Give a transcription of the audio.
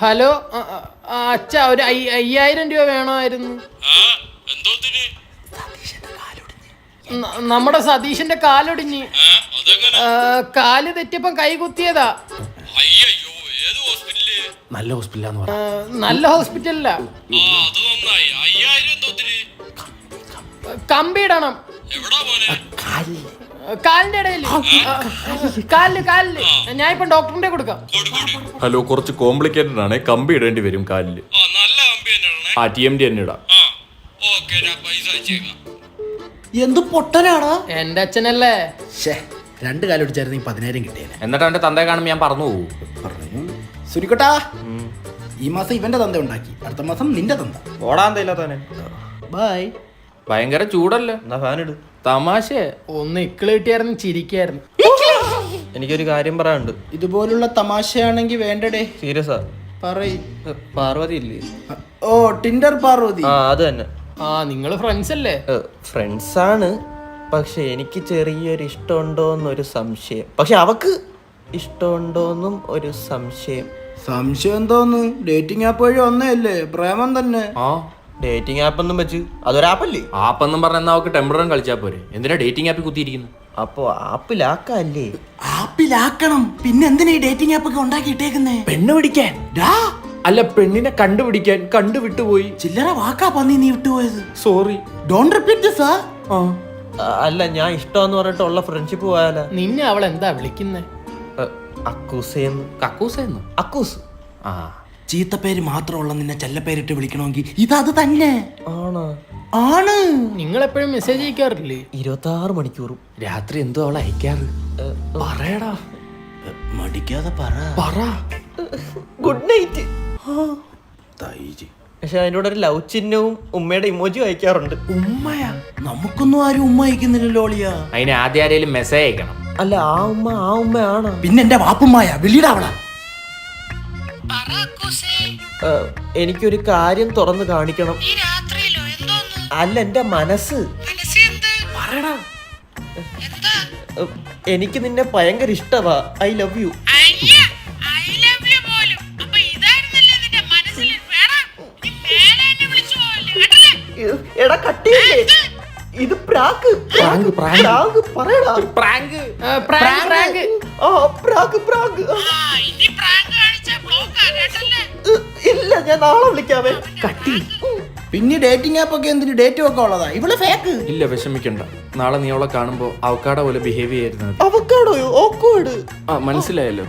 Hello അച്ഛ ഒരു 5000 രൂപ വേണമായിരുന്നു. നമ്മുടെ സതീഷിന്റെ കാലൊടിഞ്ഞ്. കാല് തെറ്റിയപ്പം കൈ കുത്തിയതാ. നല്ല ഹോസ്പിറ്റലാന്ന് പറ. നല്ല ഹോസ്പിറ്റലില്ല. കമ്പിയിടണം കാലിന്റെ ഇടയിൽ. കാലില് ഞാൻ ഇപ്പം ഡോക്ടറിന്റെ കൊടുക്കാം. ഹലോ, കുറച്ച് കോംപ്ലിക്കേറ്റഡ് ആണ്. കമ്പി ഇടേണ്ടി വരും കാലില്. ആ TMD തന്നെ ഇടാം. എന്ത് പൊട്ടനാടാ എന്റെ അച്ഛനല്ലേ. 2 കാലൊടിച്ചായിരുന്നു 10,000 കിട്ടിയേനെ. എന്നിട്ട് അവന്റെ തന്തയെ കാണുമ്പോൾ ഞാൻ പറഞ്ഞു പോകും. സുരിക്കട്ടാ, ഈ മാസം ഇവന്റെ തന്ത ഉണ്ടാക്കി, അടുത്ത മാസം നിന്റെ തന്ത. ഓടാന്തയില്ലാത്തവനെ. ബൈ. ഭയങ്കര ചൂടല്ലേ, എന്നാ ഫാൻ ഇട്. തമാശ. ഒന്ന് ഇക്കിള് കിട്ടിയായിരുന്നു ചിരിക്കായിരുന്നു. എനിക്കൊരു കാര്യം പറയാനുണ്ട്. ഇതുപോലുള്ള തമാശയാണെങ്കി വേണ്ടടേ. സീരിയസാ. പറയ്. പാർവതി ഇല്ലേ? ഓ, ടിൻഡർ പാർവതി. ആ, അത് തന്നെ. നിങ്ങള് ഫ്രണ്ട്സ് അല്ലേ? ഫ്രണ്ട്സ് ആണ്, പക്ഷെ എനിക്ക് ചെറിയൊരു ഇഷ്ടമുണ്ടോന്നൊരു സംശയം. പക്ഷെ അവക്ക് ഇഷ്ടമുണ്ടോന്നും ഒരു സംശയം. സംശയം എന്തോന്ന്? ഡേറ്റിംഗ് ആപ്പ് വഴി ഒന്നേയല്ലേ, പ്രേമം തന്നെ. ആ, ഡേറ്റിംഗ് ആപ്പ് ഒന്നും വെച്ച് അതൊരാപ്പല്ലേ? ആപ്പെന്നും പറഞ്ഞാൽ അവക്ക് ടെമ്പറൻ കളിച്ചാ പോരെ. എന്തിനാ ഡേറ്റിംഗ് ആപ്പിൽ കുത്തിയിരിക്കുന്നു? അപ്പൊ ആപ്പിലാക്കല്ലേ? ആപ്പിലാക്കണം. പിന്നെ എന്തിനാ ഈ ഡേറ്റിംഗ് ആപ്പ് ഒക്കെ ഉണ്ടാക്കിയിട്ടേക്കുന്നേ? പെണ്ണ് പിടിക്കാൻ. അല്ല, പെണ്ണിനെ കണ്ടുപിടിക്കാൻ. കണ്ടുവിട്ടുപോയി. ചില്ലറ വാക്കാ പന്നി നീ വിട്ടുപോയത്. Sorry, don't repeat this. അല്ല, ഞാൻ ഇഷ്ടമെന്ന് പറഞ്ഞിട്ടുള്ള ഫ്രണ്ട്ഷിപ്പ് പോയാലോ? നിന്നെ അവൾ എന്താ വിളിക്കുന്നേ? അക്കൂസേന്ന്. കക്കൂസെന്ന്. അക്കൂസ്. ആ, ചീത്തപ്പേര് മാത്രമുള്ള നിന്നെ ചെല്ലപ്പേരിട്ട് വിളിക്കണമെങ്കിൽ ഇതത് തന്നെ ആണോ? ആണ്. നിങ്ങൾ എപ്പോഴും മെസ്സേജ് അയക്കാറില്ലേ? 26 മണിക്കൂറും. രാത്രി എന്തോ അവൾ അയക്കാറ്. പറയടാ, മടിക്കാതെ പറ. Good night. പക്ഷെ അതിനോട് ഒരു ലവ് ചിഹ്നവും ഉമ്മയുടെ ഇമോജിയും അയക്കാറുണ്ട്. ഉമ്മയാ? നമുക്കൊന്നും ആരും ഉമ്മ അയക്കുന്നില്ലല്ലോ അളിയാ. അതിന് ആദ്യം ആരെയും മെസ്സേജ് അയക്കണം. അല്ല, ആ ഉമ്മയാണോ? പിന്നെ എന്റെ വാപ്പുമ്മായ വിളിയിടാവളാ. എനിക്കൊരു കാര്യം തുറന്ന് കാണിക്കണം. അല്ല, എന്റെ മനസ്സ്. പറയടാ. എനിക്ക് നിന്നെ ഭയങ്കര ഇഷ്ടവാ. I love you. എടാ കട്ടിയല്ലേ ഇത്? പ്രാങ്ക്. പറയടാ. പ്രാങ്ക്. ആ, പ്രാങ്ക്. ഇല്ല, ഞാൻ നാളെ വിളിക്കാവേ. കട്ടി. പിന്നെ ഡേറ്റിംഗ് ആപ്പ് ഒക്കെ എന്തിന്? ഡേറ്റ് ഒക്കെ ഉള്ളതാ. ഇവള് ഫേക്ക്. ഇല്ല, വിഷമിക്കണ്ട. നാളെ നീ അവളെ കാണുമ്പോ അവക്കാട പോലെ ബിഹേവ് ചെയ്യായിരുന്നു. അവക്കാടോയോ? ഓക്കോട്. ആ, മനസ്സിലായല്ലോ.